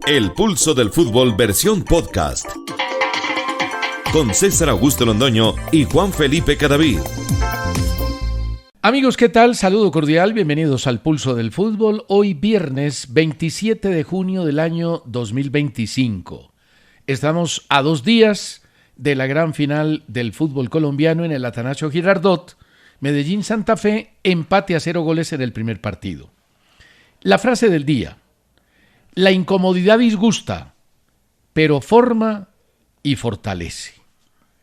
El Pulso del Fútbol versión podcast. Con César Augusto Londoño y Juan Felipe Cadavid. Amigos, ¿qué tal? Saludo cordial, bienvenidos al Pulso del Fútbol. Hoy viernes 27 de junio del año 2025. Estamos a 2 días de la gran final del fútbol colombiano en el Atanasio Girardot. Medellín-Santa Fe, empate a 0 goles en el primer partido. La frase del día: la incomodidad disgusta, pero forma y fortalece.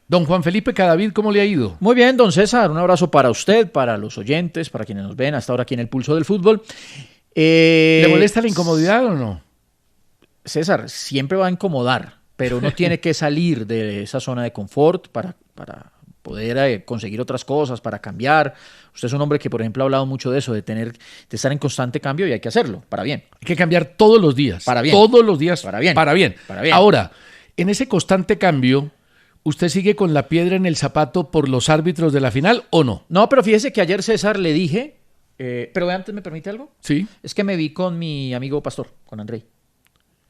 Don Juan Felipe Cadavid, ¿cómo le ha ido? Muy bien, don César, un abrazo para usted, para los oyentes, para quienes nos ven hasta ahora aquí en el Pulso del Fútbol. ¿Le molesta la incomodidad o no? César, siempre va a incomodar, pero uno tiene que salir de esa zona de confort para poder conseguir otras cosas, para cambiar. Usted es un hombre que, por ejemplo, ha hablado mucho de eso, de estar en constante cambio, y hay que hacerlo, para bien. Hay que cambiar todos los días. Para bien. Todos los días. Para bien. Para bien. Para bien. Ahora, en ese constante cambio, ¿usted sigue con la piedra en el zapato por los árbitros de la final o no? No, pero fíjese que ayer, César, le dije, pero antes, ¿me permite algo? Sí. Es que me vi con mi amigo pastor, con Andrei.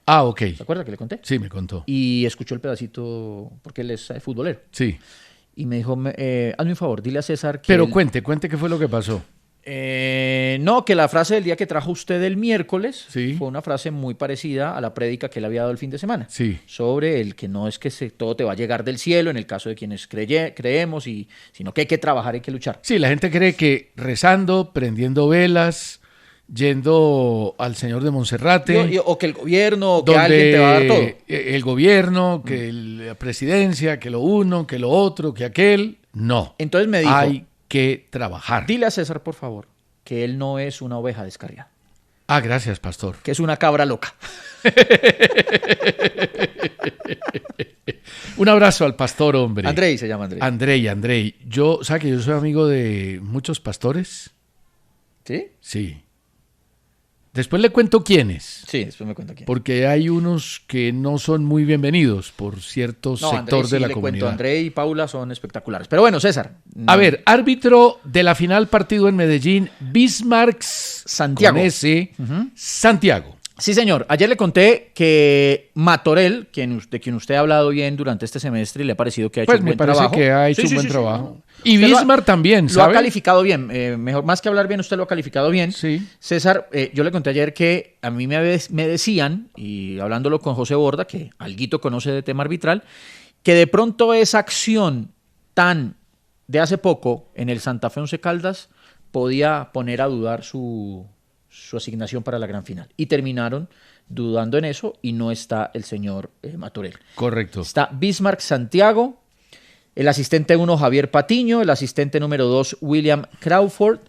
Ah, ok. ¿Se acuerda que le conté? Sí, me contó. Y escuchó el pedacito, porque él es futbolero. Sí. Y me dijo, hazme un favor, dile a César que... Pero cuente qué fue lo que pasó. No, que la frase del día que trajo usted el miércoles Sí. fue una frase muy parecida a la prédica que él había dado el fin de semana. Sí. Sobre el que no es que todo te va a llegar del cielo, en el caso de quienes creemos, sino que hay que trabajar, hay que luchar. Sí, la gente cree que rezando, prendiendo velas, yendo al Señor de Monserrate... O que el gobierno, o que alguien te va a dar todo. El gobierno, que la presidencia, que lo uno, que lo otro, que aquel... No. Entonces me dijo... Hay que trabajar. Dile a César, por favor, que él no es una oveja descarriada. Ah, gracias, pastor. Que es una cabra loca. Un abrazo al pastor, hombre. Andrei se llama Andrei. Andrei. ¿Sabe que yo soy amigo de muchos pastores? ¿Sí? Sí. Después le cuento quiénes. Sí, después me cuenta quién. Porque hay unos que no son muy bienvenidos por cierto sector Andrei, de sí, la le comunidad. cuento, Andrei y Paula son espectaculares. Pero bueno, César. A ver, árbitro de la final partido en Medellín, Bismarck Santiago. Con S, Santiago. Sí, señor. Ayer le conté que Matorel, de quien usted ha hablado bien durante este semestre y le ha parecido que ha hecho un buen trabajo. Pues me parece que ha hecho un buen trabajo. No. Y Bismarck también, ¿sabe? Lo ha calificado bien. Mejor, más que hablar bien, usted lo ha calificado bien. Sí. César, yo le conté ayer que a mí me decían, y hablándolo con José Borda, que alguito conoce de tema arbitral, que de pronto esa acción tan de hace poco en el Santa Fe Once Caldas podía poner a dudar su asignación para la gran final. Y terminaron dudando en eso y no está el señor Matorel. Correcto. Está Bismarck Santiago, el asistente 1 Javier Patiño, el asistente número 2 William Crawford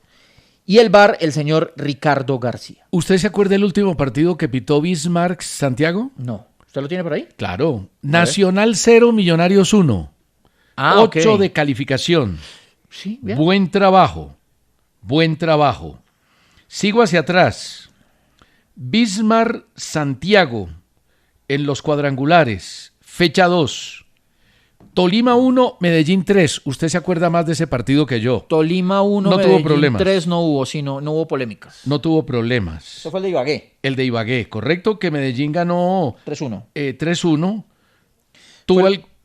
y el VAR el señor Ricardo García. ¿Usted se acuerda del último partido que pitó Bismarck Santiago? No. ¿Usted lo tiene por ahí? Claro. Nacional 0, Millonarios 1. 8 de calificación. Sí, bien. Buen trabajo. Sigo hacia atrás. Bismarck Santiago en los cuadrangulares. Fecha 2. Tolima 1, Medellín 3. Usted se acuerda más de ese partido que yo. Tolima 1, no Medellín tuvo problemas. 3 no hubo polémicas. No tuvo problemas. Eso fue el de Ibagué. El de Ibagué, correcto, que Medellín ganó 3-1. 3-1.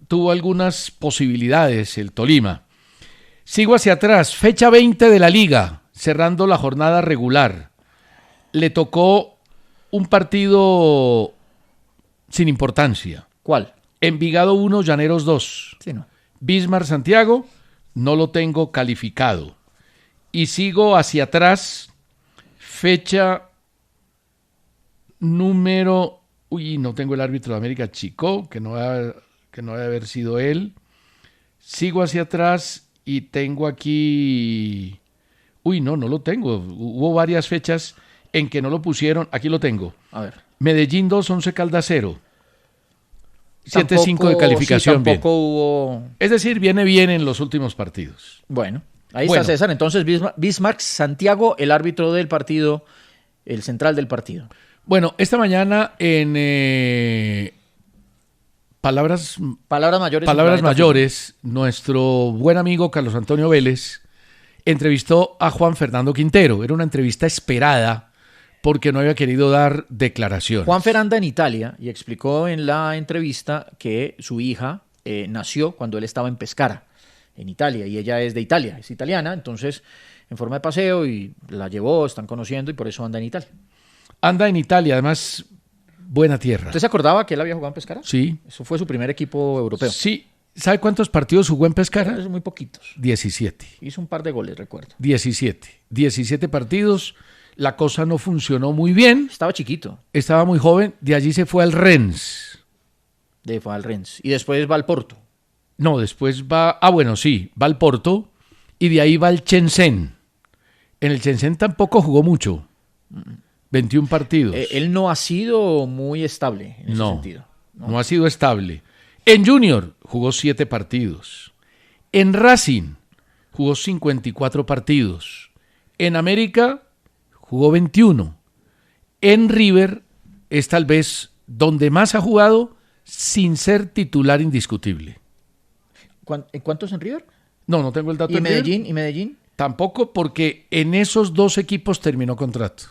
Tuvo algunas posibilidades el Tolima. Sigo hacia atrás. Fecha 20 de la Liga, cerrando la jornada regular. Le tocó un partido sin importancia. ¿Cuál? Envigado 1, Llaneros 2. Sí, no. Bismarck Santiago, no lo tengo calificado. Y sigo hacia atrás. Fecha número... no tengo el árbitro de América, Chico, que no debe haber sido él. Sigo hacia atrás y tengo aquí... no lo tengo. Hubo varias fechas en que no lo pusieron. Aquí lo tengo. A ver. Medellín 2, Once Caldas 0. 7-5 de calificación. Sí, tampoco hubo... Es decir, viene bien en los últimos partidos. Bueno, ahí está César. Entonces, Bismarck Santiago, el árbitro del partido, el central del partido. Bueno, esta mañana en Palabras Mayores, nuestro buen amigo Carlos Antonio Vélez entrevistó a Juan Fernando Quintero. Era una entrevista esperada porque no había querido dar declaraciones. Juan Ferranda en Italia y explicó en la entrevista que su hija nació cuando él estaba en Pescara, en Italia, y ella es de Italia, es italiana, entonces en forma de paseo y la llevó, están conociendo y por eso anda en Italia. Anda en Italia, además, buena tierra. ¿Usted se acordaba que él había jugado en Pescara? Sí. Eso fue su primer equipo europeo. Sí. ¿Sabe cuántos partidos jugó en Pescara? Eso muy poquitos. 17. Hizo un par de goles, recuerdo. 17 partidos. La cosa no funcionó muy bien. Estaba chiquito. Estaba muy joven. De allí se fue al Rennes. Fue al Rennes. Y después va al Porto. No, después va... bueno, sí. Va al Porto. Y de ahí va al Shenzhen. En el Shenzhen tampoco jugó mucho. 21 partidos. Él no ha sido muy estable en ese sentido. No ha sido estable. En Junior jugó 7 partidos. En Racing jugó 54 partidos. En América jugó 21. En River es tal vez donde más ha jugado sin ser titular indiscutible. ¿En cuántos en River? No tengo el dato. ¿Y Medellín? ¿Y Medellín? Tampoco, porque en esos 2 equipos terminó contrato.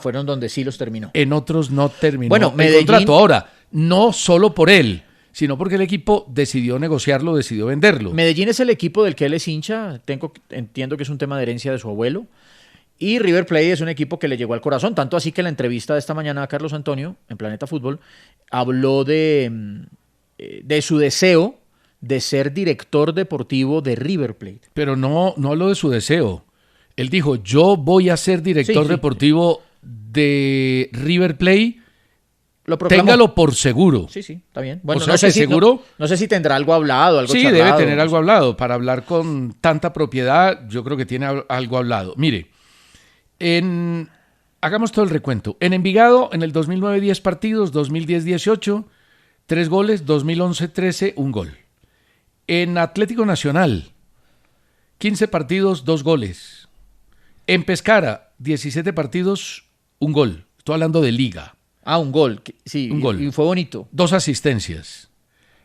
Fueron donde sí los terminó. En otros no terminó el Medellín... contrato. Ahora, no solo por él, sino porque el equipo decidió negociarlo, decidió venderlo. Medellín es el equipo del que él es hincha. Entiendo que es un tema de herencia de su abuelo. Y River Plate es un equipo que le llegó al corazón. Tanto así que en la entrevista de esta mañana a Carlos Antonio, en Planeta Fútbol, habló de su deseo de ser director deportivo de River Plate. Pero no habló de su deseo. Él dijo, yo voy a ser director deportivo de River Plate. Téngalo por seguro. Sí, está bien. Bueno, o sea, no sé seguro. No sé si tendrá algo hablado, algo sí, charlado. Debe tener algo hablado. Para hablar con tanta propiedad, yo creo que tiene algo hablado. Mire, hagamos todo el recuento. En Envigado, en el 2009, 10 partidos, 2010, 18, 3 goles, 2011, 13, 1 gol. En Atlético Nacional, 15 partidos, 2 goles. En Pescara, 17 partidos, 1 gol. Estoy hablando de liga. Un gol. Sí, un gol. Y fue bonito. 2 asistencias.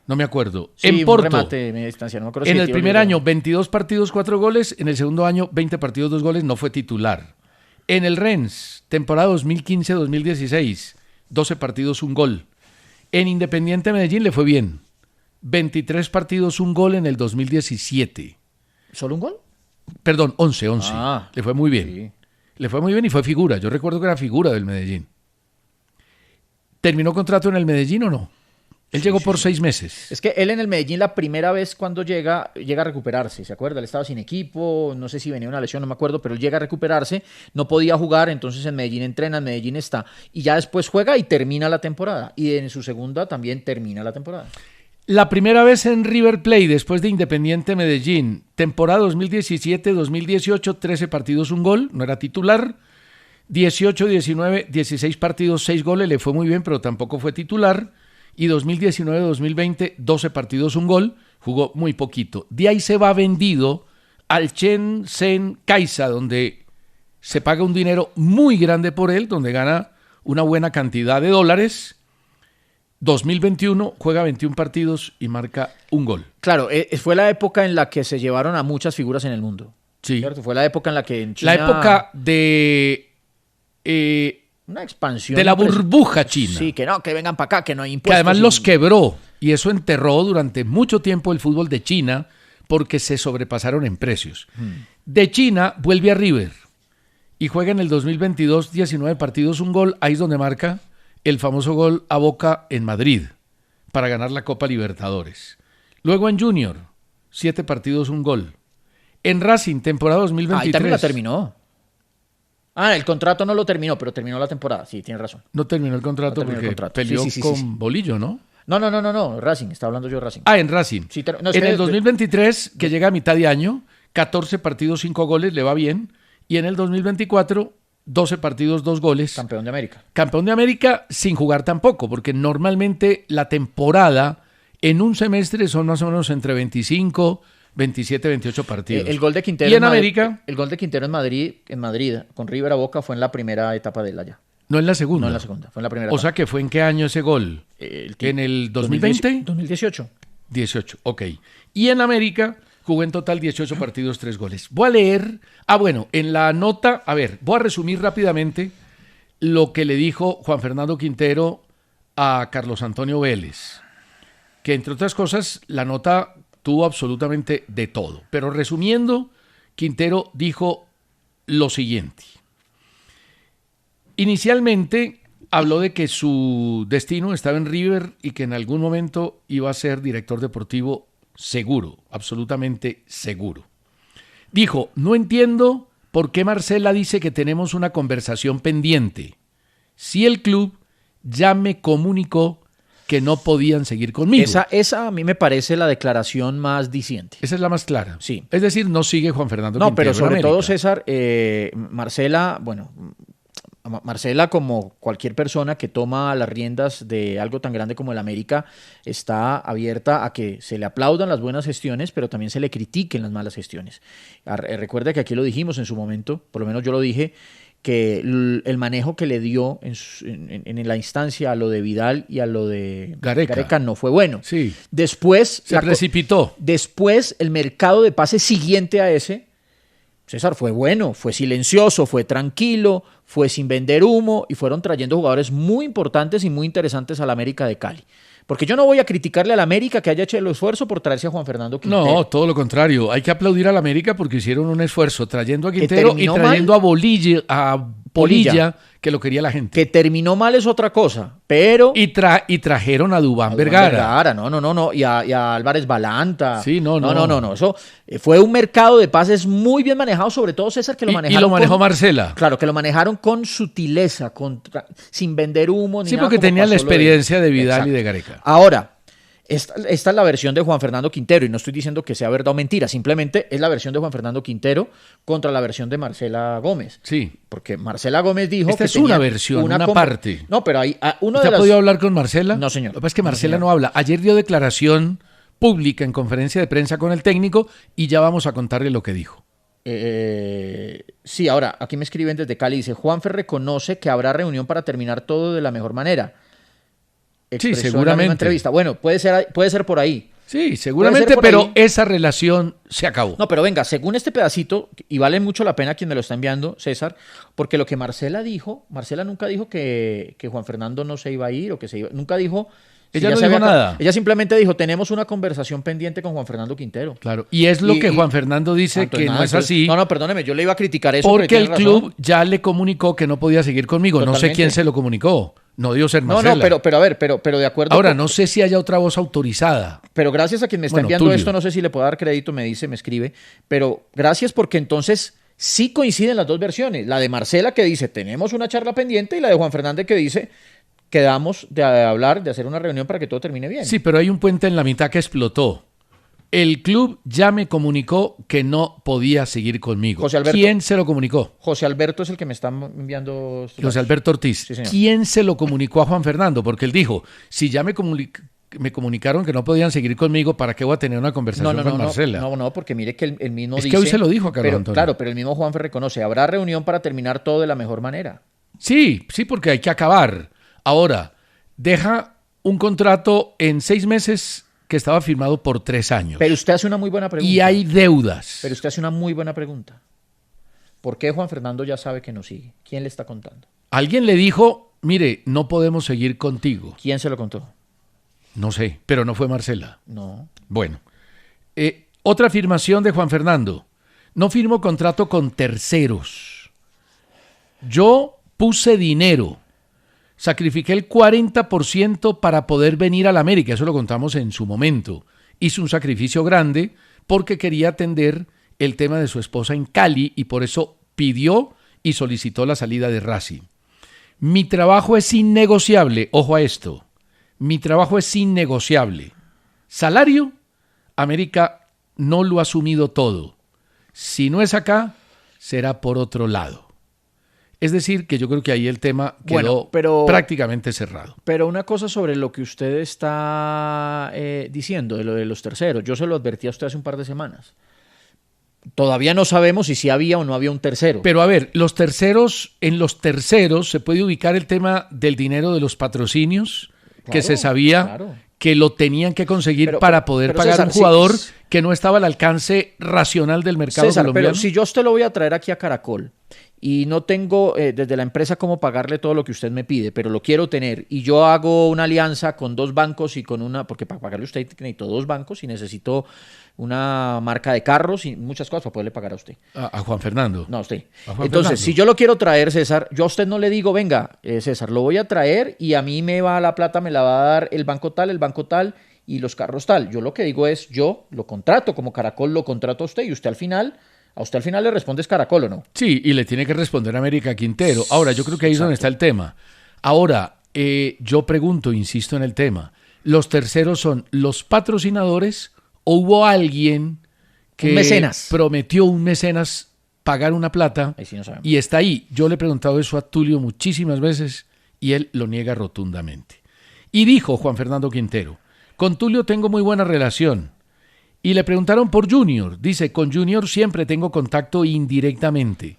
No me acuerdo. Sí, en Porto, un remate media distancia. No me acuerdo en el primer año, 22 partidos, 4 goles. En el segundo año, 20 partidos, 2 goles. No fue titular. En el Rennes, temporada 2015-2016, 12 partidos, 1 gol. En Independiente Medellín le fue bien. 23 partidos, 1 gol en el 2017. ¿Solo 1 gol? Perdón, 11. Le fue muy bien. Sí. Le fue muy bien y fue figura. Yo recuerdo que era figura del Medellín. ¿Terminó contrato en el Medellín o no? Él llegó por 6 meses. Es que él en el Medellín la primera vez cuando llega a recuperarse, ¿se acuerda? Él estaba sin equipo, no sé si venía una lesión, no me acuerdo, pero él llega a recuperarse, no podía jugar, entonces en Medellín entrena, en Medellín está, y ya después juega y termina la temporada. Y en su segunda también termina la temporada. La primera vez en River Plate, después de Independiente Medellín, temporada 2017-2018, 13 partidos, 1 gol, no era titular. 18, 19, 16 partidos, 6 goles, le fue muy bien, pero tampoco fue titular. Y 2019-2020, 12 partidos, 1 gol, jugó muy poquito. De ahí se va vendido al Shenzhen Kaisa, donde se paga un dinero muy grande por él, donde gana una buena cantidad de dólares. 2021 juega 21 partidos y marca 1 gol. Claro, fue la época en la que se llevaron a muchas figuras en el mundo. Sí. ¿Cierto? Fue la época en la que en China... La época de... una expansión. De la burbuja china. Sí, que no, que vengan para acá, que no hay impuestos. Que además los quebró. Y eso enterró durante mucho tiempo el fútbol de China porque se sobrepasaron en precios. De China vuelve a River y juega en el 2022 19 partidos, 1 gol. Ahí es donde marca el famoso gol a Boca en Madrid para ganar la Copa Libertadores. Luego en Junior, 7 partidos, 1 gol. En Racing, temporada 2023. Ahí también la terminó. El contrato no lo terminó, pero terminó la temporada. Sí, tienes razón. No terminó el contrato porque peleó con Bolillo, ¿no? No, Racing, estaba hablando yo de Racing. En Racing. Sí, en el 2023, que llega a mitad de año, 14 partidos, 5 goles, le va bien. Y en el 2024, 12 partidos, 2 goles. Campeón de América. Campeón de América sin jugar tampoco, porque normalmente la temporada en un semestre son más o menos entre 25, 27, 28 partidos. El gol de Quintero y en América. El gol de Quintero en Madrid, con River a Boca, fue en la primera etapa de él allá. No en la segunda. No en la segunda, fue en la primera etapa. O sea que fue en qué año ese gol. ¿En el 2020? 2018. 18, ok. Y en América jugó en total 18 partidos, 3 goles. Voy a leer, en la nota, voy a resumir rápidamente lo que le dijo Juan Fernando Quintero a Carlos Antonio Vélez, que entre otras cosas la nota tuvo absolutamente de todo. Pero resumiendo, Quintero dijo lo siguiente. Inicialmente habló de que su destino estaba en River y que en algún momento iba a ser director deportivo seguro, absolutamente seguro. Dijo, no entiendo por qué Marcela dice que tenemos una conversación pendiente. Si el club ya me comunicó que no podían seguir conmigo. Esa a mí me parece la declaración más diciente. Esa es la más clara. Sí. Es decir, no sigue Juan Fernando Quintero. No, pero sobre en todo, América. César, Marcela, como cualquier persona que toma las riendas de algo tan grande como el América, está abierta a que se le aplaudan las buenas gestiones, pero también se le critiquen las malas gestiones. Recuerda que aquí lo dijimos en su momento, por lo menos yo lo dije, que el manejo que le dio en la instancia a lo de Vidal y a lo de Gareca no fue bueno. Sí. Después Se precipitó. Después el mercado de pases siguiente a ese, César, fue bueno, fue silencioso, fue tranquilo, fue sin vender humo y fueron trayendo jugadores muy importantes y muy interesantes al América de Cali. Porque yo no voy a criticarle al América que haya hecho el esfuerzo por traerse a Juan Fernando Quintero. No, todo lo contrario. Hay que aplaudir al América porque hicieron un esfuerzo trayendo a Quintero y trayendo a Polilla, que lo quería la gente. Que terminó mal es otra cosa, pero... Y trajeron a Duván Vergara. No. Y a Álvarez Balanta. Sí, no. Eso fue un mercado de pases muy bien manejado, sobre todo César, que lo manejaron. Y lo manejó Marcela. Claro, que lo manejaron con sutileza, sin vender humo ni sí, nada. Sí, porque tenían la experiencia de Vidal. Exacto. Y de Gareca. Ahora, esta es la versión de Juan Fernando Quintero, y no estoy diciendo que sea verdad o mentira, simplemente es la versión de Juan Fernando Quintero contra la versión de Marcela Gómez. Sí. Porque Marcela Gómez dijo esta que es una versión, una parte. No, pero hay uno ¿Usted ha podido hablar con Marcela? No, señor. Lo que pasa es que Marcela no habla. Ayer dio declaración pública en conferencia de prensa con el técnico y ya vamos a contarle lo que dijo. Sí, ahora, aquí me escriben desde Cali, dice, Juanfer reconoce que habrá reunión para terminar todo de la mejor manera. Sí, seguramente. Entrevista. Bueno, puede ser por ahí. Sí, seguramente, pero esa relación se acabó. No, pero venga, según este pedacito, y vale mucho la pena quien me lo está enviando, César, porque lo que Marcela dijo, Marcela nunca dijo que Juan Fernando no se iba a ir o que se iba, nunca dijo... Ella no dijo nada. Ella simplemente dijo, tenemos una conversación pendiente con Juan Fernando Quintero. Claro, y es lo que Juan Fernando dice que no es así. No, perdóneme, yo le iba a criticar eso. Porque el club ya le comunicó que no podía seguir conmigo. Totalmente. No sé quién se lo comunicó. No dio ser Marcela. No, pero de acuerdo. Ahora, no sé si haya otra voz autorizada. Pero gracias a quien me está enviando esto, no sé si le puedo dar crédito, me escribe. Pero gracias porque entonces sí coinciden las dos versiones. La de Marcela que dice, tenemos una charla pendiente, y la de Juan Fernández que dice... Quedamos de hablar, de hacer una reunión para que todo termine bien. Sí, pero hay un puente en la mitad que explotó. El club ya me comunicó que no podía seguir conmigo. José Alberto, ¿quién se lo comunicó? José Alberto es el que me está enviando... José Alberto Ortiz. Sí, señor. ¿Quién se lo comunicó a Juan Fernando? Porque él dijo, si ya me comunicaron que no podían seguir conmigo, ¿para qué voy a tener una conversación con Marcela? No, porque mire que el mismo dice... Es que hoy se lo dijo a Carlos Antonio. Claro, pero el mismo Juanfer reconoce, habrá reunión para terminar todo de la mejor manera. Sí, porque hay que acabar. Ahora, deja un contrato en 6 meses que estaba firmado por 3 años. Pero usted hace una muy buena pregunta. Y hay deudas. Pero usted hace una muy buena pregunta. ¿Por qué Juan Fernando ya sabe que no sigue? ¿Quién le está contando? Alguien le dijo, mire, no podemos seguir contigo. ¿Quién se lo contó? No sé, pero no fue Marcela. No. Bueno, otra afirmación de Juan Fernando. No firmo contrato con terceros. Yo puse dinero. Sacrifiqué el 40% para poder venir a la América, eso lo contamos en su momento. Hizo un sacrificio grande porque quería atender el tema de su esposa en Cali y por eso pidió y solicitó la salida de Racing. Mi trabajo es innegociable, ojo a esto, mi trabajo es innegociable. Salario, América no lo ha asumido todo. Si no es acá, será por otro lado. Es decir, que yo creo que ahí el tema quedó prácticamente cerrado. Pero una cosa sobre lo que usted está diciendo, de lo de los terceros. Yo se lo advertí a usted hace un par de semanas. Todavía no sabemos si había o no había un tercero. Pero a ver, en los terceros se puede ubicar el tema del dinero de los patrocinios, claro, que se sabía que lo tenían que conseguir para poder pagar César, un jugador que no estaba al alcance racional del mercado colombiano. Pero si yo usted lo voy a traer aquí a Caracol y no tengo desde la empresa cómo pagarle todo lo que usted me pide, pero lo quiero tener, y yo hago una alianza con 2 bancos y con porque para pagarle a usted necesito 2 bancos y necesito una marca de carros y muchas cosas para poderle pagar a usted. A Juan Fernando. No, a usted. A Juan Entonces, Fernando. si yo lo quiero traer, César, yo a usted no le digo, venga, César, lo voy a traer y a mí la plata me la va a dar el banco tal y los carros tal. Yo lo que digo es, yo lo contrato como Caracol, lo contrato a usted y a usted al final le responde es Caracol, ¿o no? Sí, y le tiene que responder América Quintero. Ahora, yo creo que ahí es donde está el tema. Ahora, yo pregunto, insisto en el tema, ¿los terceros son los patrocinadores o hubo alguien que prometió un mecenas pagar una plata Ahí sí no sabemos. y está ahí? Yo le he preguntado eso a Tulio muchísimas veces y él lo niega rotundamente. Y dijo Juan Fernando Quintero, con Tulio tengo muy buena relación. Y le preguntaron por Junior. Dice, con Junior siempre tengo contacto indirectamente.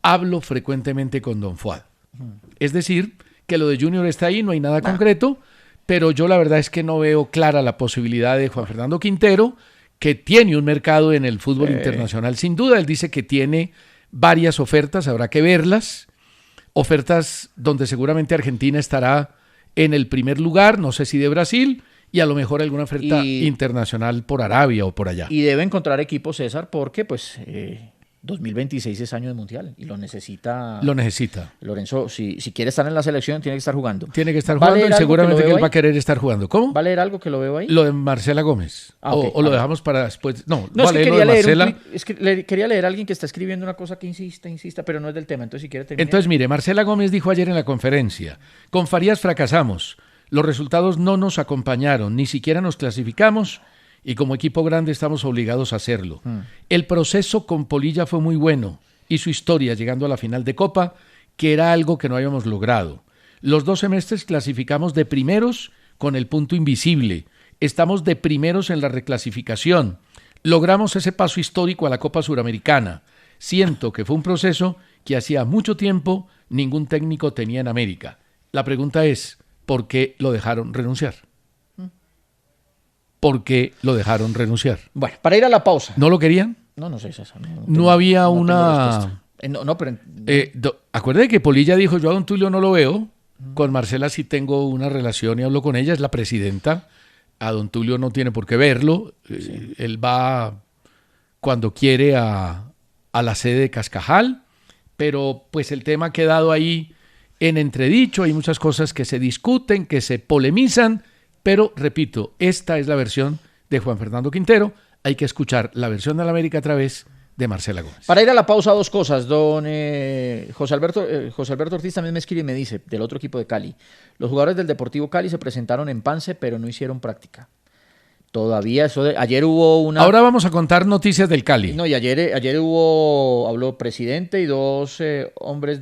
Hablo frecuentemente con Don Fuad. Es decir, que lo de Junior está ahí, no hay nada concreto, pero yo la verdad es que no veo clara la posibilidad de Juan Fernando Quintero, que tiene un mercado en el fútbol internacional. Sin duda, él dice que tiene varias ofertas, habrá que verlas. Ofertas donde seguramente Argentina estará en el primer lugar, no sé si de Brasil, y a lo mejor alguna oferta internacional por Arabia o por allá. Y debe encontrar equipo, César, porque pues 2026 es año de mundial y lo necesita. Lo necesita. Lorenzo, si quiere estar en la selección, tiene que estar jugando. Tiene que estar jugando y seguramente que él va a querer estar jugando. ¿Cómo? ¿Va a leer algo que lo veo ahí? Lo de Marcela Gómez. Okay. O lo dejamos para después. No, es que quería leer Marcela. quería leer a alguien que está escribiendo una cosa que insista, pero no es del tema. Entonces, si quiere terminar. Entonces, mire, Marcela Gómez dijo ayer en la conferencia, con Farías fracasamos, los resultados no nos acompañaron, ni siquiera nos clasificamos y como equipo grande estamos obligados a hacerlo. El proceso con Polilla fue muy bueno y su historia llegando a la final de Copa, que era algo que no habíamos logrado. Los 2 semestres clasificamos de primeros con el punto invisible. Estamos de primeros en la reclasificación. Logramos ese paso histórico a la Copa Suramericana. Siento que fue un proceso que hacía mucho tiempo ningún técnico tenía en América. La pregunta es, ¿por qué lo dejaron renunciar? ¿Por qué lo dejaron renunciar? Bueno, para ir a la pausa. ¿No lo querían? No sé, César. No había una... pero... Acuérdate que Polilla dijo, yo a don Tulio no lo veo, con Marcela sí tengo una relación y hablo con ella, es la presidenta, a don Tulio no tiene por qué verlo, él va cuando quiere a la sede de Cascajal, pero pues el tema ha quedado ahí en entredicho, hay muchas cosas que se discuten, que se polemizan, pero repito, esta es la versión de Juan Fernando Quintero, hay que escuchar la versión de la América a través de Marcela Gómez. Para ir a la pausa, 2 cosas. Don José Alberto Ortiz también me escribe y me dice, del otro equipo de Cali, los jugadores del Deportivo Cali se presentaron en Pance, pero no hicieron práctica. Todavía ayer hubo una... Ahora vamos a contar noticias del Cali. No, y ayer habló presidente y 2 hombres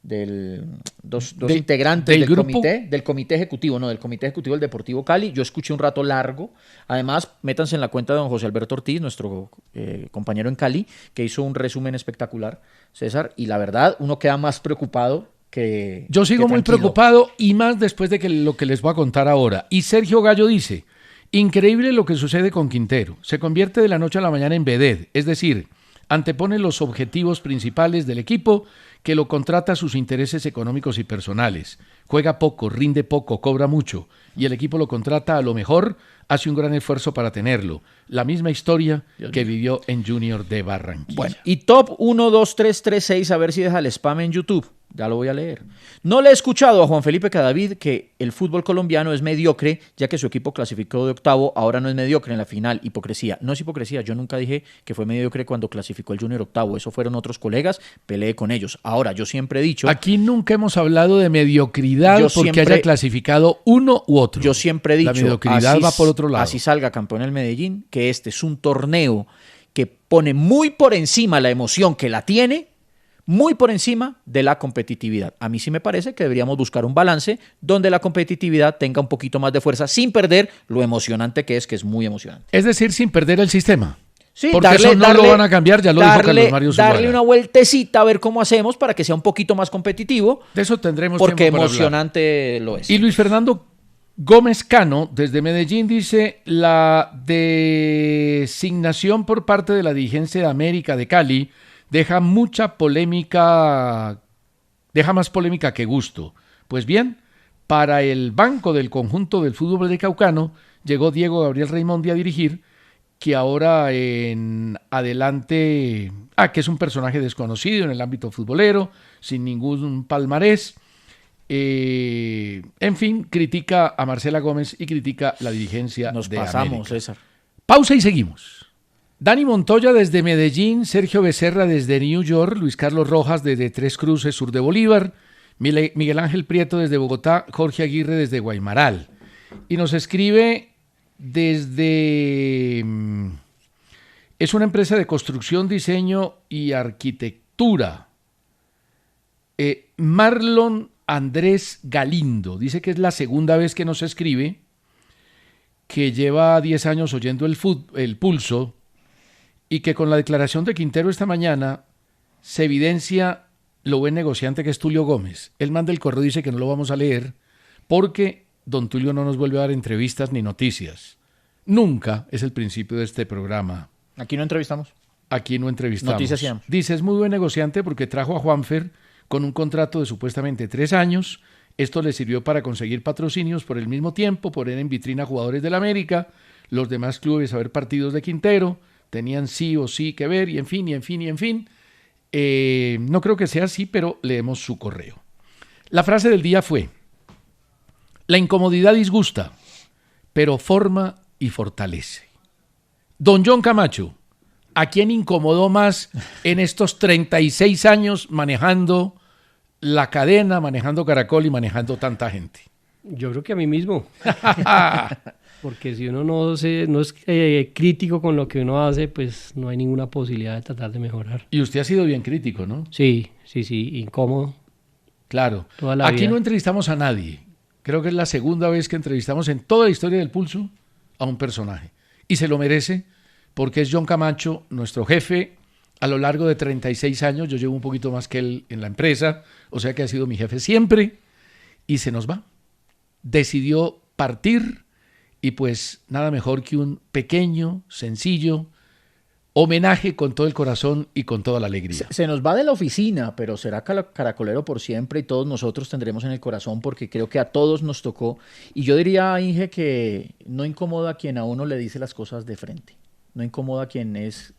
dos integrantes del comité ejecutivo del Deportivo Cali. Yo escuché un rato largo. Además, métanse en la cuenta de don José Alberto Ortiz, nuestro compañero en Cali, que hizo un resumen espectacular, César, y la verdad, uno queda más preocupado que... Yo sigo muy preocupado y más después de lo que les voy a contar ahora. Y Sergio Gallo dice, increíble lo que sucede con Quintero. Se convierte de la noche a la mañana en vedette, es decir, antepone los objetivos principales del equipo que lo contrata a sus intereses económicos y personales. Juega poco, rinde poco, cobra mucho y el equipo lo contrata a lo mejor, hace un gran esfuerzo para tenerlo. La misma historia que vivió en Junior de Barranquilla. Bueno, y top 1, 2, 3, 3, 6, a ver si deja el spam en YouTube. Ya lo voy a leer. No le he escuchado a Juan Felipe Cadavid que el fútbol colombiano es mediocre, ya que su equipo clasificó de octavo, ahora no es mediocre en la final. Hipocresía. No es hipocresía, yo nunca dije que fue mediocre cuando clasificó el Junior octavo. Eso fueron otros colegas, peleé con ellos. Ahora, yo siempre he dicho... Aquí nunca hemos hablado de mediocridad porque haya clasificado uno u otro. Yo siempre he dicho... La mediocridad va por otro lado. Así salga campeón el Medellín, que este es un torneo que pone muy por encima la emoción que la tiene, muy por encima de la competitividad. A mí sí me parece que deberíamos buscar un balance donde la competitividad tenga un poquito más de fuerza sin perder lo emocionante que es muy emocionante. Es decir, sin perder el sistema. Sí, porque eso no lo van a cambiar, ya lo dijo Carlos Mario Zuluaga. Darle una vueltecita a ver cómo hacemos para que sea un poquito más competitivo. De eso tendremos porque tiempo para emocionante hablar. Lo es. Y Luis Fernando Gómez Cano, desde Medellín, dice la designación por parte de la dirigencia de América de Cali deja mucha polémica, deja más polémica que gusto. Pues bien, para el banco del conjunto del fútbol vallecaucano llegó Diego Gabriel Raimondi a dirigir, que ahora en adelante, que es un personaje desconocido en el ámbito futbolero, sin ningún palmarés. En fin, critica a Marcela Gómez y critica la dirigencia Nos de pasamos, América. César. Pausa y seguimos. Dani Montoya desde Medellín, Sergio Becerra desde New York, Luis Carlos Rojas desde Tres Cruces, sur de Bolívar, Miguel Ángel Prieto desde Bogotá, Jorge Aguirre desde Guaymaral. Y nos escribe desde... Es una empresa de construcción, diseño y arquitectura. Marlon Andrés Galindo. Dice que es la segunda vez que nos escribe, que lleva 10 años oyendo el pulso y que con la declaración de Quintero esta mañana se evidencia lo buen negociante que es Tulio Gómez. Él manda el correo y dice que no lo vamos a leer porque don Tulio no nos vuelve a dar entrevistas ni noticias. Nunca es el principio de este programa. Aquí no entrevistamos. Aquí no entrevistamos. Noticias sí damos. Dice, es muy buen negociante porque trajo a Juanfer con un contrato de supuestamente 3 años. Esto le sirvió para conseguir patrocinios por el mismo tiempo, poner en vitrina jugadores del América, los demás clubes a ver partidos de Quintero, tenían sí o sí que ver, y en fin. No creo que sea así, pero leemos su correo. La frase del día fue: la incomodidad disgusta, pero forma y fortalece. Don John Camacho, ¿a quién incomodó más en estos 36 años manejando la cadena, manejando Caracol y manejando tanta gente? Yo creo que a mí mismo. Porque si uno no es crítico con lo que uno hace, pues no hay ninguna posibilidad de tratar de mejorar. Y usted ha sido bien crítico, ¿no? Sí, incómodo. Claro. Toda la Aquí vida. no entrevistamos a nadie. Creo que es la segunda vez que entrevistamos en toda la historia del Pulso a un personaje. Y se lo merece porque es John Camacho, nuestro jefe, a lo largo de 36 años. Yo llevo un poquito más que él en la empresa, o sea que ha sido mi jefe siempre. Y se nos va. Decidió partir. Y pues nada mejor que un pequeño, sencillo homenaje con todo el corazón y con toda la alegría. Se nos va de la oficina, pero será caracolero por siempre y todos nosotros tendremos en el corazón porque creo que a todos nos tocó. Y yo diría, Inge, que no incomoda a quien a uno le dice las cosas de frente. No incomoda a quien es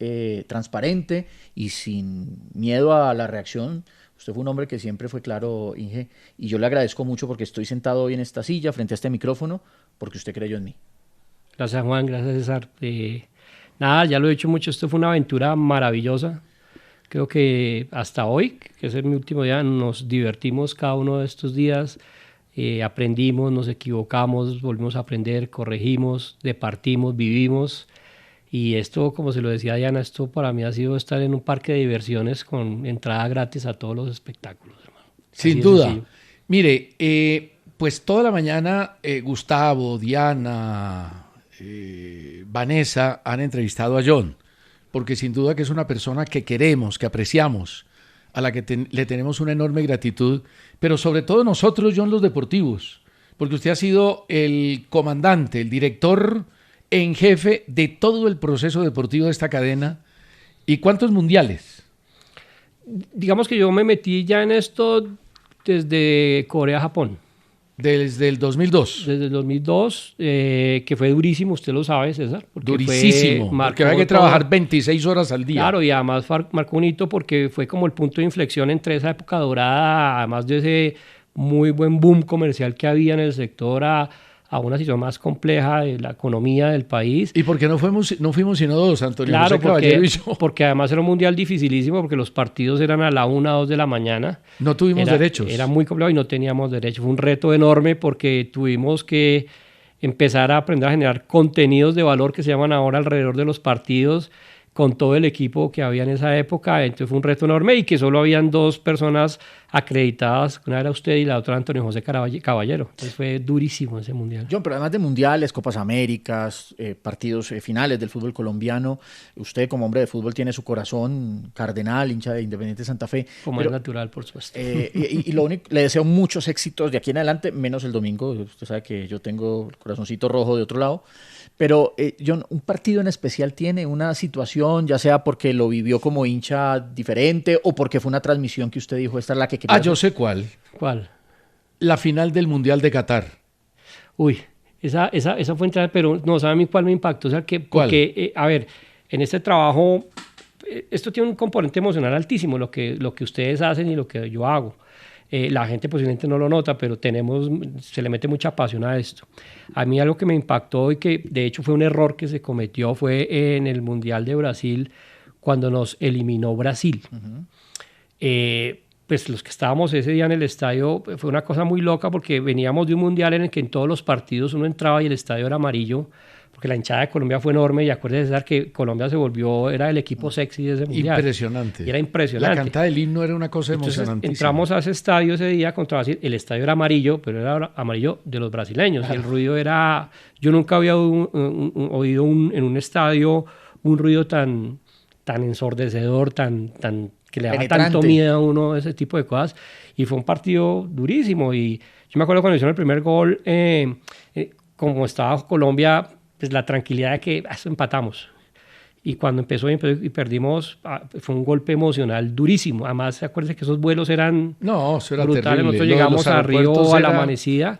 transparente y sin miedo a la reacción. Usted fue un hombre que siempre fue claro, Inge, y yo le agradezco mucho porque estoy sentado hoy en esta silla frente a este micrófono porque usted creyó en mí. Gracias, Juan, gracias, César. Nada, ya lo he dicho mucho, esto fue una aventura maravillosa. Creo que hasta hoy, que es mi último día, nos divertimos cada uno de estos días, aprendimos, nos equivocamos, volvimos a aprender, corregimos, departimos, vivimos. Y esto, como se lo decía Diana, esto para mí ha sido estar en un parque de diversiones con entrada gratis a todos los espectáculos, hermano. Sin duda. Mire, pues toda la mañana Gustavo, Diana, Vanessa han entrevistado a John, porque sin duda que es una persona que queremos, que apreciamos, a la que le tenemos una enorme gratitud, pero sobre todo nosotros, John, los deportivos, porque usted ha sido el comandante, el director en jefe de todo el proceso deportivo de esta cadena. ¿Y cuántos mundiales? Digamos que yo me metí ya en esto desde Corea-Japón. Desde el 2002. Desde el 2002, que fue durísimo, usted lo sabe, César. Durísimo, porque había que trabajar 26 horas al día. Claro, y además marcó un hito porque fue como el punto de inflexión entre esa época dorada, además de ese muy buen boom comercial que había en el sector, a una situación más compleja de la economía del país. ¿Y por qué no fuimos sino dos, Antonio? Claro, José Caballero y yo? Porque además era un mundial dificilísimo, porque los partidos eran a la 1, 2 de la mañana. No tuvimos derechos. Era muy complejo y no teníamos derechos. Fue un reto enorme porque tuvimos que empezar a aprender a generar contenidos de valor que se llaman ahora alrededor de los partidos, con todo el equipo que había en esa época. Entonces fue un reto enorme y que solo habían 2 personas acreditadas, una era usted y la otra Antonio José Caballero. Entonces fue durísimo ese mundial. John, pero además de mundiales, Copas Américas, partidos finales del fútbol colombiano, usted como hombre de fútbol tiene su corazón cardenal, hincha de Independiente Santa Fe. Como es natural, por supuesto. Y lo único, le deseo muchos éxitos de aquí en adelante, menos el domingo. Usted sabe que yo tengo el corazoncito rojo de otro lado. Pero, John, ¿un partido en especial tiene una situación, ya sea porque lo vivió como hincha diferente o porque fue una transmisión que usted dijo, esta es la que quería hacer? Yo sé cuál. ¿Cuál? La final del Mundial de Qatar. Uy, esa fue entrar, pero no, ¿sabe a mí cuál me impactó? O sea, porque, a ver, en este trabajo, esto tiene un componente emocional altísimo, lo que ustedes hacen y lo que yo hago. La gente posiblemente no lo nota, pero se le mete mucha pasión a esto. A mí algo que me impactó y que de hecho fue un error que se cometió fue en el Mundial de Brasil, cuando nos eliminó Brasil. Uh-huh. Pues los que estábamos ese día en el estadio, fue una cosa muy loca porque veníamos de un Mundial en el que en todos los partidos uno entraba y el estadio era amarillo, porque la hinchada de Colombia fue enorme, y acuérdense, César, que Colombia era el equipo sexy de ese mundial. Impresionante. Y era impresionante. La cantada del himno era una cosa emocionante. Entramos a ese estadio ese día contra Brasil, el estadio era amarillo, pero era amarillo de los brasileños, y el ruido era... Yo nunca había oído en un estadio un ruido tan ensordecedor, tan que le daba tanto miedo a uno, ese tipo de cosas, y fue un partido durísimo. Y yo me acuerdo cuando hicieron el primer gol, como estaba Colombia, pues la tranquilidad de que empatamos. Y cuando empezó y perdimos, fue un golpe emocional durísimo. Además, acuérdense que esos vuelos eran eso era brutales. Terrible. Nosotros llegamos a Río a la amanecida.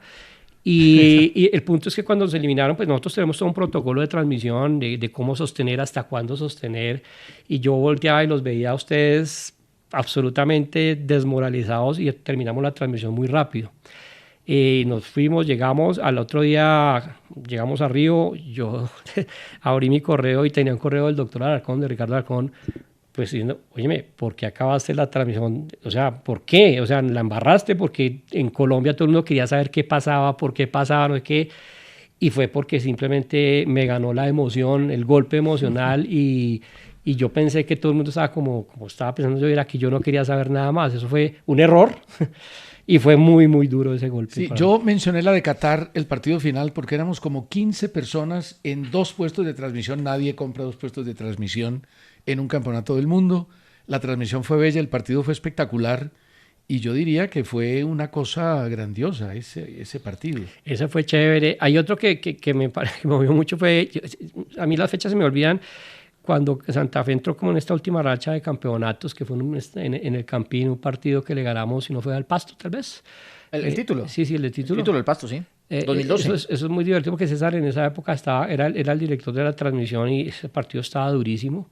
Y el punto es que cuando se eliminaron, pues nosotros tenemos todo un protocolo de transmisión, de cómo sostener, hasta cuándo sostener. Y yo volteaba y los veía a ustedes absolutamente desmoralizados, y terminamos la transmisión muy rápido. Nos fuimos, llegamos al otro día, llegamos a Río, yo abrí mi correo y tenía un correo del doctor Alarcón, de Ricardo Alarcón, pues diciendo, óyeme, ¿por qué acabaste la transmisión? O sea, ¿por qué? O sea, la embarraste porque en Colombia todo el mundo quería saber qué pasaba, por qué pasaba, no sé qué, y fue porque simplemente me ganó la emoción, el golpe emocional, y yo pensé que todo el mundo estaba como estaba pensando yo, era que yo no quería saber nada más. Eso fue un error. Y fue muy, muy duro ese golpe. Sí, yo mencioné la de Qatar, el partido final, porque éramos como 15 personas en 2 puestos de transmisión. Nadie compra 2 puestos de transmisión en un campeonato del mundo. La transmisión fue bella, el partido fue espectacular, y yo diría que fue una cosa grandiosa ese partido. Ese fue chévere. Hay otro que me movió mucho, a mí las fechas se me olvidan, cuando Santa Fe entró como en esta última racha de campeonatos, que fue en el Campín, un partido que le ganamos, si no fue al Pasto, tal vez. ¿El título? Sí, el de título. El título del Pasto, sí. 2012. Eso es muy divertido, porque César en esa época era el director de la transmisión, y ese partido estaba durísimo.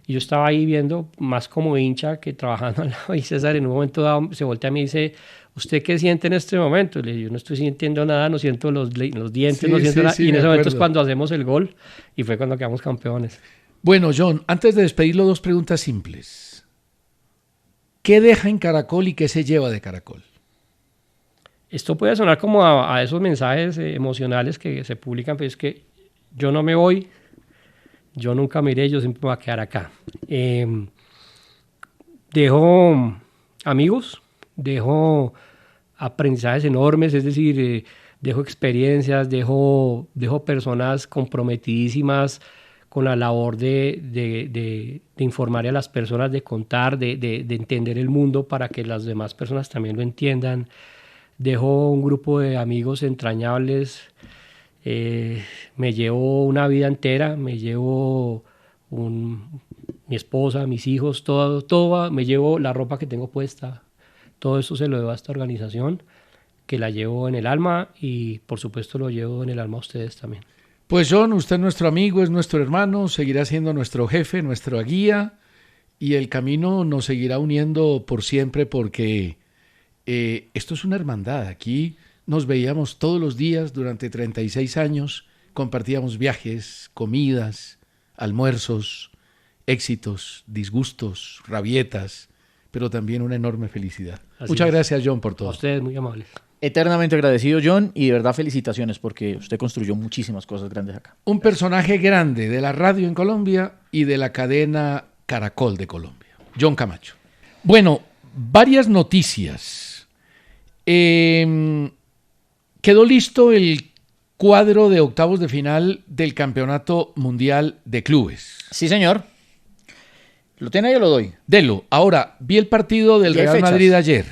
Y yo estaba ahí viendo más como hincha que trabajando al lado, y César en un momento dado se voltea a mí y dice, ¿usted qué siente en este momento? Y le digo, yo no estoy sintiendo nada, no siento los dientes, no siento nada. Y en ese momento es cuando hacemos el gol, y fue cuando quedamos campeones. Bueno, John, antes de despedirlo, 2 preguntas simples. ¿Qué deja en Caracol y qué se lleva de Caracol? Esto puede sonar como a esos mensajes emocionales que se publican, pero es que yo no me voy, yo nunca me iré, yo siempre me voy a quedar acá. Dejo amigos, dejo aprendizajes enormes, es decir, dejo experiencias, dejo personas comprometidísimas con la labor de informar a las personas, de contar, de entender el mundo para que las demás personas también lo entiendan. Dejo un grupo de amigos entrañables, me llevo una vida entera, me llevo mi esposa, mis hijos, todo, me llevo la ropa que tengo puesta, todo eso se lo debo a esta organización, que la llevo en el alma, y por supuesto lo llevo en el alma a ustedes también. Pues John, usted es nuestro amigo, es nuestro hermano, seguirá siendo nuestro jefe, nuestra guía, y el camino nos seguirá uniendo por siempre, porque esto es una hermandad. Aquí nos veíamos todos los días durante 36 años, compartíamos viajes, comidas, almuerzos, éxitos, disgustos, rabietas, pero también una enorme felicidad. Muchas gracias, John, por todo. A ustedes, muy amables. Eternamente agradecido, John, y de verdad felicitaciones, porque usted construyó muchísimas cosas grandes acá. Un personaje grande de la radio en Colombia y de la cadena Caracol de Colombia, John Camacho. Bueno, varias noticias. Quedó listo el cuadro de octavos de final del Campeonato Mundial de Clubes. Sí, señor. ¿Lo tiene ahí o lo doy? Delo. Ahora, vi el partido del ¿Y hay Real fechas? Madrid ayer.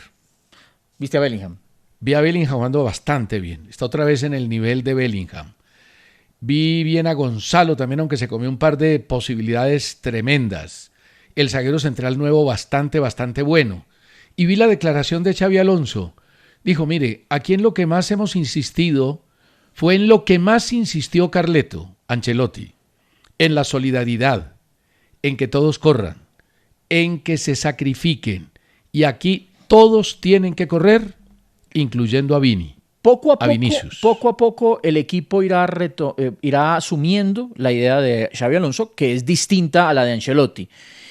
¿Viste a Bellingham? Vi a Bellingham jugando bastante bien. Está otra vez en el nivel de Bellingham. Vi bien a Gonzalo también, aunque se comió un par de posibilidades tremendas. El zaguero central nuevo bastante bueno. Y vi la declaración de Xabi Alonso. Dijo, mire, aquí en lo que más hemos insistido fue en lo que más insistió Carleto, Ancelotti, en la solidaridad, en que todos corran, en que se sacrifiquen. Y aquí todos tienen que correr, incluyendo a Vini. Poco a Vinicius. Poco a poco el equipo irá asumiendo la idea de Xabi Alonso, que es distinta a la de Ancelotti.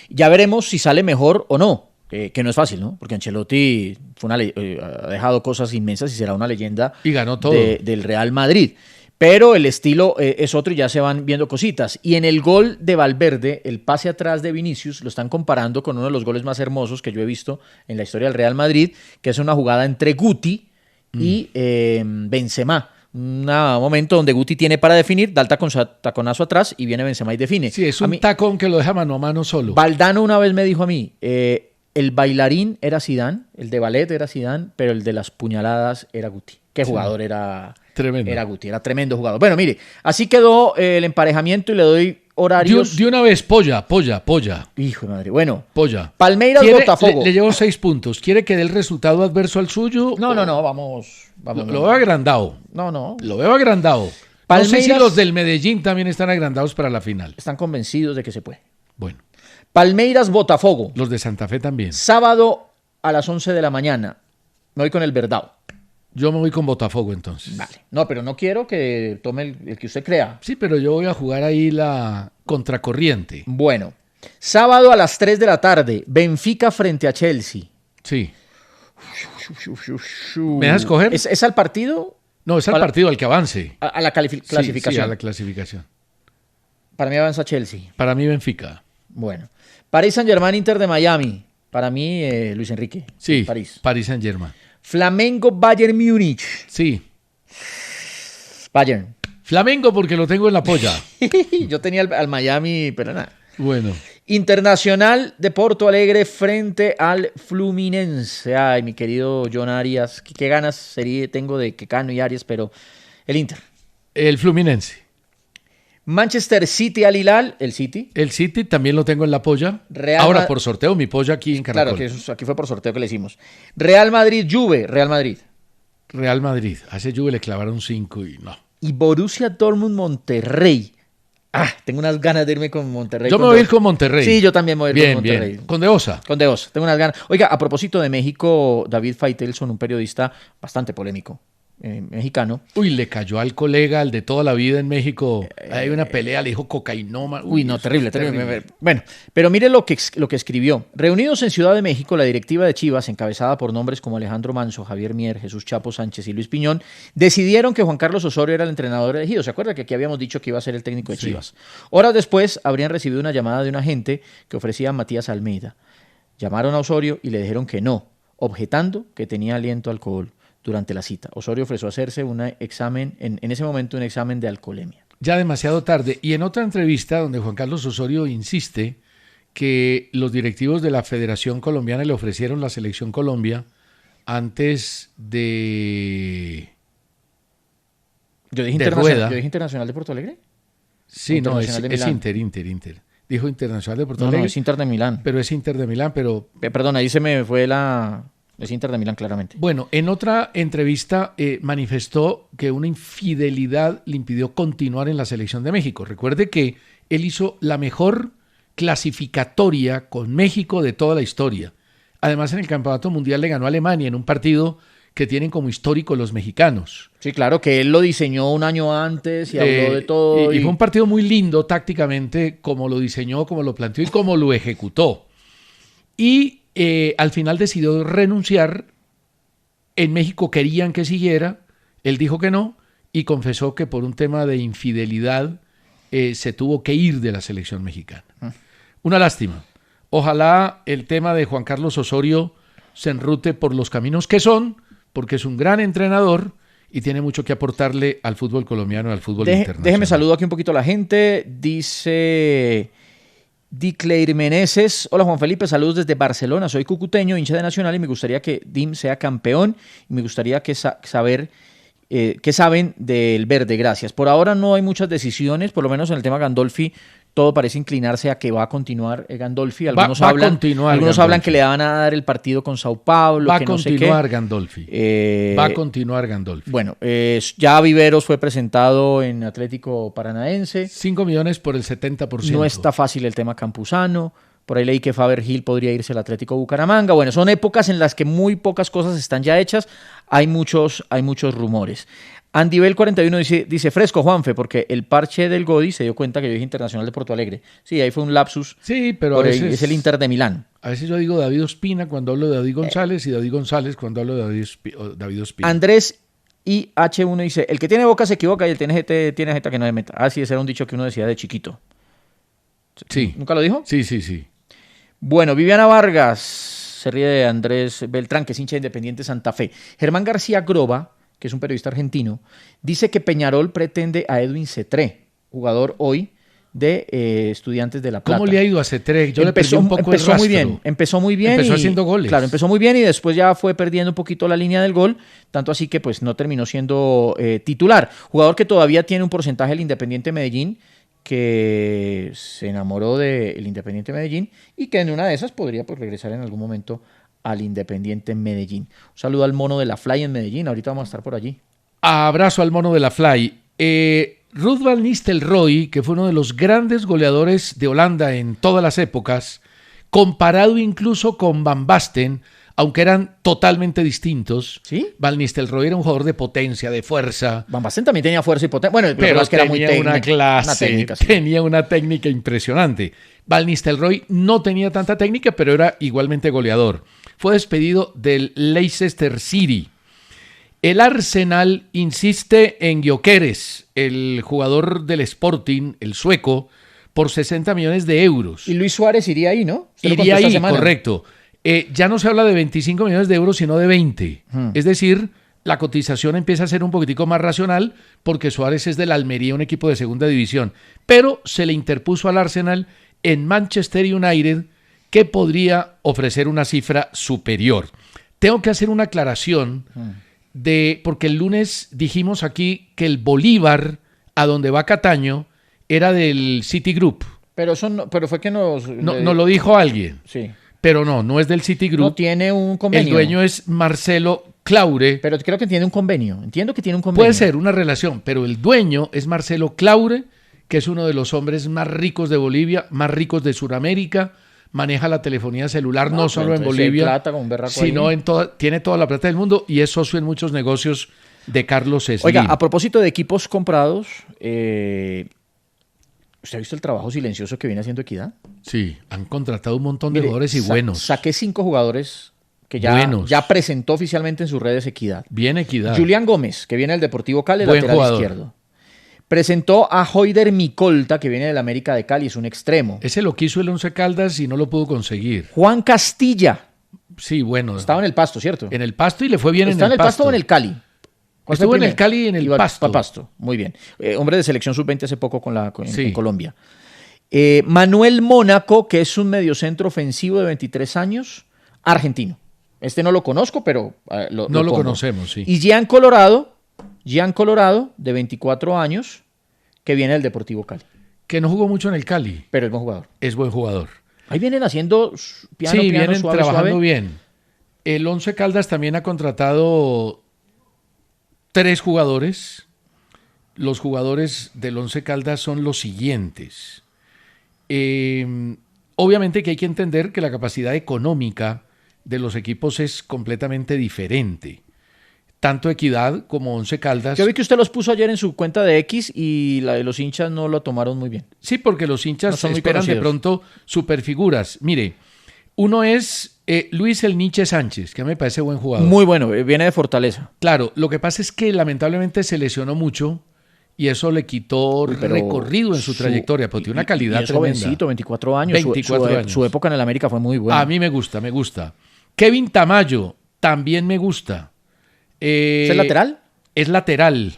Ya veremos si sale mejor o no, que no es fácil, ¿no? Porque Ancelotti ha dejado cosas inmensas y será una leyenda y ganó todo. Del Real Madrid. Pero el estilo es otro y ya se van viendo cositas. Y en el gol de Valverde, el pase atrás de Vinicius, lo están comparando con uno de los goles más hermosos que yo he visto en la historia del Real Madrid, que es una jugada entre Guti y Benzema. Un momento donde Guti tiene para definir, da el taconazo atrás y viene Benzema y define. Sí, es un tacón que lo deja mano a mano solo. Valdano una vez me dijo a mí, el bailarín era Zidane, el de ballet era Zidane, pero el de las puñaladas era Guti. ¿Qué jugador era? Tremendo. Era Guti, era tremendo jugador. Bueno, mire, así quedó el emparejamiento y le doy horarios. De una vez, Polla. Hijo de madre, bueno. Polla. Palmeiras, Botafogo. Le llevo 6 puntos. ¿Quiere que dé el resultado adverso al suyo? No, vamos. Lo veo agrandado. No. Lo veo agrandado. Palmeiras, no sé si los del Medellín también están agrandados para la final. Están convencidos de que se puede. Bueno. Palmeiras, Botafogo. Los de Santa Fe también. Sábado a las 11 de la mañana. Me voy con el Verdao. Yo me voy con Botafogo entonces. Vale. No, pero no quiero que tome el que usted crea. Sí, pero yo voy a jugar ahí la contracorriente. Bueno. Sábado a las 3 de la tarde. Benfica frente a Chelsea. Sí. ¿Me dejas escoger? ¿Es al partido? No, es al partido, al que avance. A la clasificación. Sí, a la clasificación. Para mí avanza Chelsea. Para mí Benfica. Bueno. Paris Saint-Germain, Inter de Miami. Para mí Luis Enrique. Sí, París Saint-Germain. Flamengo, Bayern Múnich. Sí. Bayern. Flamengo porque lo tengo en la polla. Yo tenía al Miami, pero nada. Bueno. Internacional de Porto Alegre frente al Fluminense. Ay, mi querido John Arias. Qué ganas tengo de que Cano y Arias, pero el Inter. El Fluminense. Manchester City al Hilal, el City. El City también lo tengo en la polla. Ahora por sorteo, mi polla aquí en Caracol. Claro, que aquí fue por sorteo que le hicimos. Real Madrid, Juve, Real Madrid. Real Madrid. A ese Juve le clavaron 5 y no. Y Borussia Dortmund, Monterrey. Tengo unas ganas de irme con Monterrey. Yo me voy a ir con Monterrey. Sí, yo también me voy a ir con Monterrey. Bien. Con De Osa. Con De Osa. Tengo unas ganas. Oiga, a propósito de México, David Faitelson, un periodista bastante polémico. Mexicano. Uy, le cayó al colega, al de toda la vida en México. Hay una pelea, le dijo cocainoma. Uy, no, terrible. Bueno, pero mire lo que escribió. Reunidos en Ciudad de México, la directiva de Chivas, encabezada por nombres como Alejandro Manso, Javier Mier, Jesús Chapo Sánchez y Luis Piñón, decidieron que Juan Carlos Osorio era el entrenador elegido. ¿Se acuerda que aquí habíamos dicho que iba a ser el técnico de Chivas? Horas después, habrían recibido una llamada de un agente que ofrecía a Matías Almeida. Llamaron a Osorio y le dijeron que no, objetando que tenía aliento a alcohol. Durante la cita, Osorio ofreció hacerse en ese momento un examen de alcoholemia. Ya demasiado tarde. Y en otra entrevista donde Juan Carlos Osorio insiste que los directivos de la Federación Colombiana le ofrecieron la Selección Colombia antes de... ¿Yo dije Internacional de Porto Alegre? Sí, no, es Inter. Dijo Internacional de Porto Alegre. No, es Inter de Milán. Pero es Inter de Milán, pero... Perdón, ahí se me fue Es Inter de Milán, claramente. Bueno, en otra entrevista manifestó que una infidelidad le impidió continuar en la selección de México. Recuerde que él hizo la mejor clasificatoria con México de toda la historia. Además, en el Campeonato Mundial le ganó a Alemania en un partido que tienen como histórico los mexicanos. Sí, claro, que él lo diseñó un año antes y habló de todo. Y fue un partido muy lindo tácticamente, como lo diseñó, como lo planteó y como lo ejecutó. Y al final decidió renunciar. En México querían que siguiera, él dijo que no y confesó que por un tema de infidelidad se tuvo que ir de la selección mexicana. Una lástima. Ojalá el tema de Juan Carlos Osorio se enrute por los caminos que son, porque es un gran entrenador y tiene mucho que aportarle al fútbol colombiano y al fútbol internacional. Déjeme saludo aquí un poquito a la gente. Dice Dicleir Meneses: hola Juan Felipe, saludos desde Barcelona, soy cucuteño, hincha de Nacional y me gustaría que DIM sea campeón y me gustaría saber qué saben del verde, gracias. Por ahora no hay muchas decisiones, por lo menos en el tema Gandolfi todo parece inclinarse a que va a continuar Gandolfi. Algunos hablan que le van a dar el partido con Sao Paulo. Va a continuar Gandolfi. Va a continuar Gandolfi. Bueno, ya Viveros fue presentado en Atlético Paranaense. 5 millones por el 70%. No está fácil el tema Campuzano. Por ahí leí que Faber Gil podría irse al Atlético Bucaramanga. Bueno, son épocas en las que muy pocas cosas están ya hechas. Hay muchos rumores. Andibel 41 dice fresco, Juanfe, porque el parche del Godi se dio cuenta que yo dije Internacional de Porto Alegre. Sí, ahí fue un lapsus. Sí, pero a veces, es el Inter de Milán. A veces yo digo David Ospina cuando hablo de David González y David González cuando hablo de David Ospina. Andrés IH1 dice, el que tiene boca se equivoca y el tiene jeta que no le meta. Ah, sí, ese era un dicho que uno decía de chiquito. Sí. ¿Nunca lo dijo? Sí. Bueno, Viviana Vargas se ríe de Andrés Beltrán, que es hincha de Independiente Santa Fe. Germán García Groba, que es un periodista argentino, dice que Peñarol pretende a Edwin Cetré, jugador hoy de Estudiantes de La Plata. ¿Cómo le ha ido a Cetré? Yo le perdí un poco el rastro. Empezó muy bien. Empezó haciendo goles. Claro, empezó muy bien y después ya fue perdiendo un poquito la línea del gol, tanto así que pues no terminó siendo titular. Jugador que todavía tiene un porcentaje del Independiente Medellín, que se enamoró del Independiente Medellín y que en una de esas podría pues regresar en algún momento al Independiente Medellín. Un saludo al mono de la Fly en Medellín, ahorita vamos a estar por allí. Abrazo al mono de la Fly. Ruud van Nistelrooy, que fue uno de los grandes goleadores de Holanda en todas las épocas, comparado incluso con Van Basten, aunque eran totalmente distintos. ¿Sí? Van Nistelrooy era un jugador de potencia, de fuerza. Van Basten también tenía fuerza y potencia. Bueno, pero es que tenía era muy una clase, tenía una técnica impresionante. Van Nistelrooy no tenía tanta técnica, pero era igualmente goleador. Fue despedido del Leicester City. El Arsenal insiste en Gyökeres, el jugador del Sporting, el sueco, por 60 millones de euros. Y Luis Suárez iría ahí, ¿no? Iría ahí, correcto. Ya no se habla de 25 millones de euros, sino de 20. Es decir, la cotización empieza a ser un poquitico más racional porque Suárez es del Almería, un equipo de segunda división. Pero se le interpuso al Arsenal en Manchester United, que podría ofrecer una cifra superior. Tengo que hacer una aclaración porque el lunes dijimos aquí que el Bolívar, a donde va Cataño, era del Citigroup. Pero fue que nos lo dijo alguien. Sí. Pero no es del Citigroup. No tiene un convenio. El dueño es Marcelo Claure. Pero creo que tiene un convenio. Entiendo que tiene un convenio. Puede ser una relación, pero el dueño es Marcelo Claure, que es uno de los hombres más ricos de Bolivia, más ricos de Sudamérica. Maneja la telefonía celular no solo en Bolivia, plata con sino tiene toda la plata del mundo y es socio en muchos negocios de Carlos Slim. Oiga, a propósito de equipos comprados, ¿usted ha visto el trabajo silencioso que viene haciendo Equidad? Sí, han contratado un montón de jugadores y buenos. Saqué 5 jugadores que ya presentó oficialmente en sus redes Equidad. Bien Equidad. Julián Gómez, que viene del Deportivo Cali, buen lateral jugador. izquierdo. Presentó a Hoider Micolta, que viene del América de Cali, es un extremo. Ese lo quiso el Once Caldas y no lo pudo conseguir. Juan Castilla. Sí, bueno. Estaba en el Pasto, ¿cierto? En el Pasto y le fue bien en el Pasto. ¿Está en el Pasto o en el Cali? Estuvo en el Cali y en el Pasto. Pasto, muy bien. Hombre de selección sub-20 hace poco en Colombia. Manuel Mónaco, que es un mediocentro ofensivo de 23 años, argentino. Este no lo conozco, pero lo conocemos, sí. Y Gian Colorado, de 24 años, que viene del Deportivo Cali. Que no jugó mucho en el Cali. Pero es buen jugador. Es buen jugador. Ahí vienen haciendo piano, vienen suave, trabajando suave. bien. El Once Caldas también ha contratado 3 jugadores. Los jugadores del Once Caldas son los siguientes. Obviamente que hay que entender que la capacidad económica de los equipos es completamente diferente. Tanto Equidad como Once Caldas. Yo vi que usted los puso ayer en su cuenta de X y los hinchas no lo tomaron muy bien. Sí, porque los hinchas esperan de pronto superfiguras. Mire, uno es Luis El Niche Sánchez, que a mí me parece buen jugador. Muy bueno, viene de Fortaleza. Claro, lo que pasa es que lamentablemente se lesionó mucho y eso le quitó recorrido en su trayectoria, pero tiene una calidad y es tremenda. Jovencito, 24 años. 24 años. Su época en el América fue muy buena. A mí me gusta. Kevin Tamayo, también me gusta. ¿Es el lateral? Es lateral.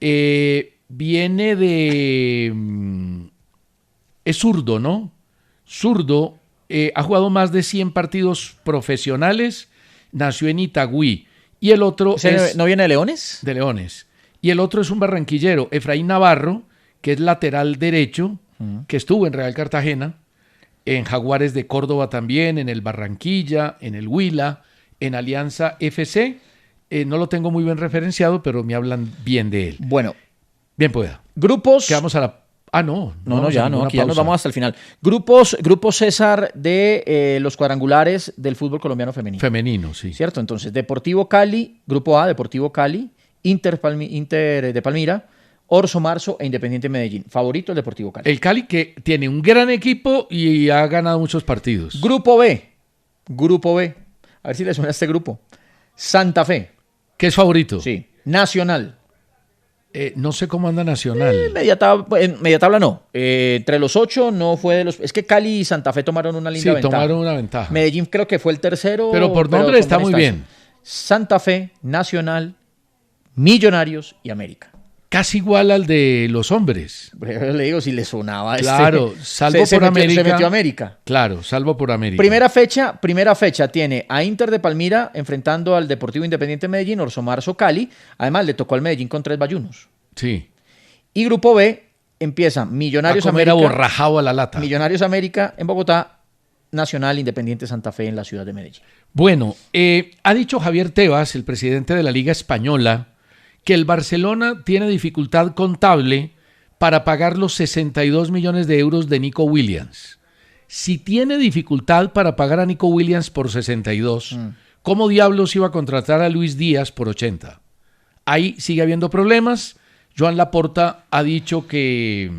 Viene de... Es zurdo, ¿no? Zurdo. Ha jugado más de 100 partidos profesionales. Nació en Itagüí. Y el otro es... ¿No viene de Leones? De Leones. Y el otro es un barranquillero, Efraín Navarro, que es lateral derecho, que estuvo en Real Cartagena, en Jaguares de Córdoba también, en el Barranquilla, en el Huila, en Alianza FC. No lo tengo muy bien referenciado, pero me hablan bien de él. Bueno. Bien pueda. Grupos... Quedamos a la... No, aquí ya nos vamos hasta el final. Grupos César de los cuadrangulares del fútbol colombiano femenino. Femenino, sí. ¿Cierto? Entonces, Deportivo Cali, Grupo A, Deportivo Cali, Inter de Palmira, Orso Marzo e Independiente Medellín. Favorito el Deportivo Cali. El Cali, que tiene un gran equipo y ha ganado muchos partidos. Grupo B. A ver si le suena a este grupo. Santa Fe. ¿Qué es favorito? Sí. Nacional. No sé cómo anda Nacional. Media tabla no. Entre los 8 no fue de los... Es que Cali y Santa Fe tomaron una linda ventaja. Sí, tomaron una ventaja. Medellín creo que fue el tercero. Pero por nombre está muy bien. Santa Fe, Nacional, Millonarios y América. Casi igual al de los hombres. Yo le digo si le sonaba Claro, salvo por América. Se metió América. Claro, salvo por América. Primera fecha tiene a Inter de Palmira enfrentando al Deportivo Independiente Medellín, Orso Marzo Cali. Además le tocó al Medellín con 3 bayunos. Sí. Y Grupo B empieza Millonarios América. América. Borrajado a la lata. Millonarios América en Bogotá, Nacional Independiente Santa Fe en la ciudad de Medellín. Bueno, ha dicho Javier Tebas, el presidente de la Liga Española, que el Barcelona tiene dificultad contable para pagar los 62 millones de euros de Nico Williams. Si tiene dificultad para pagar a Nico Williams por 62, ¿cómo diablos iba a contratar a Luis Díaz por 80? Ahí sigue habiendo problemas. Joan Laporta ha dicho que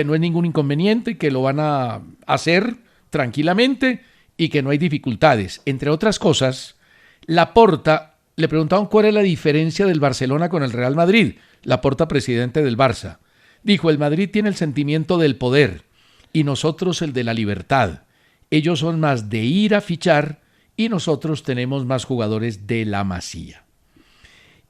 no es ningún inconveniente, que lo van a hacer tranquilamente y que no hay dificultades. Entre otras cosas, Laporta... Le preguntaban cuál es la diferencia del Barcelona con el Real Madrid. Laporta, presidente del Barça. Dijo, el Madrid tiene el sentimiento del poder y nosotros el de la libertad. Ellos son más de ir a fichar y nosotros tenemos más jugadores de la Masía.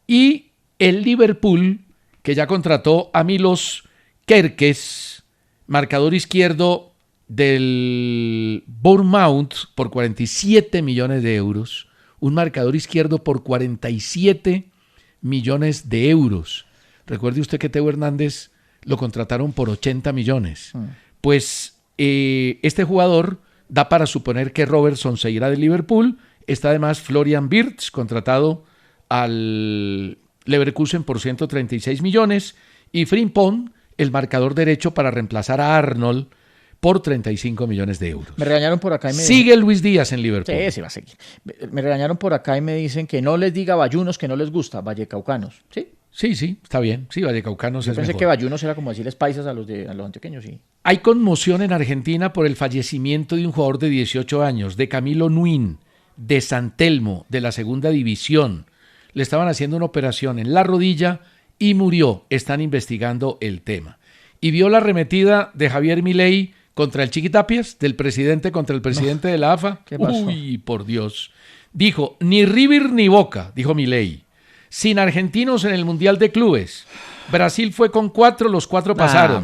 Y el Liverpool, que ya contrató a Milos Kerkez, marcador izquierdo del Bournemouth, por 47 millones de euros. Un marcador izquierdo por 47 millones de euros. Recuerde usted que Teo Hernández lo contrataron por 80 millones. Pues este jugador da para suponer que Robertson se irá de Liverpool. Está además Florian Wirtz, contratado al Leverkusen por 136 millones. Y Frimpong, el marcador derecho para reemplazar a Arnold, por 35 millones de euros. Me regañaron por acá y me Sigue Luis Díaz en Liverpool. Sí, va a seguir. Me regañaron por acá y me dicen que no les diga bayunos que no les gusta, vallecaucanos. ¿Sí? Sí, está bien. Sí, vallecaucanos Yo es pensé mejor. que bayunos era como decirles paisas a los antioqueños, sí. Hay conmoción en Argentina por el fallecimiento de un jugador de 18 años, de Camilo Nuín, de San Telmo, de la segunda división. Le estaban haciendo una operación en la rodilla y murió. Están investigando el tema. Y vio la arremetida de Javier Milei contra el Chiquitapias, del presidente contra el presidente de la AFA. ¿Qué pasó? Uy, por Dios. Dijo, ni River ni Boca, dijo Milei. Sin argentinos en el Mundial de Clubes. Brasil fue con 4, los 4 pasaron.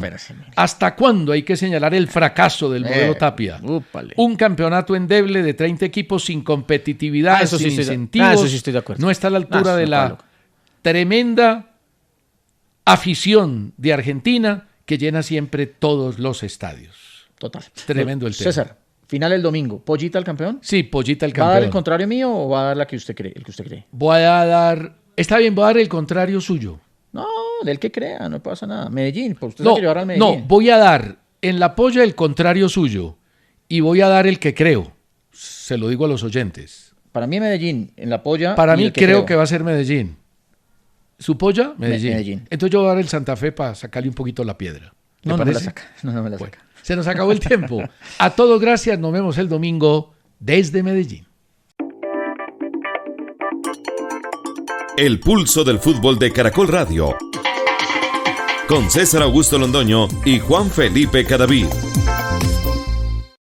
¿Hasta cuándo hay que señalar el fracaso del modelo Tapia? Úpale. Un campeonato endeble de 30 equipos sin competitividad, sin incentivos. Eso sí estoy de acuerdo. No está a la altura de la tremenda afición de Argentina que llena siempre todos los estadios. Total. Tremendo el tema. César, final el domingo. ¿Pollita el campeón? Sí, Pollita el ¿Va a dar el campeón. contrario mío o va a dar la que usted cree, el que usted cree? Voy a dar... Está bien, voy a dar el contrario suyo. No, del que crea, no pasa nada. Medellín, pues usted sabe que llevar al Medellín. No, voy a dar en la polla el contrario suyo y voy a dar el que creo. Se lo digo a los oyentes. Para mí Medellín, en la polla. Para y mí el que creo que va a ser Medellín. ¿Su polla? Medellín. Medellín. Entonces yo voy a dar el Santa Fe para sacarle un poquito la piedra. No, no me la parece? saca. No me la Bueno, saca. se nos acabó el tiempo. A todos gracias, nos vemos el domingo desde Medellín. El pulso del fútbol de Caracol Radio. Con César Augusto Londoño y Juan Felipe Cadavid.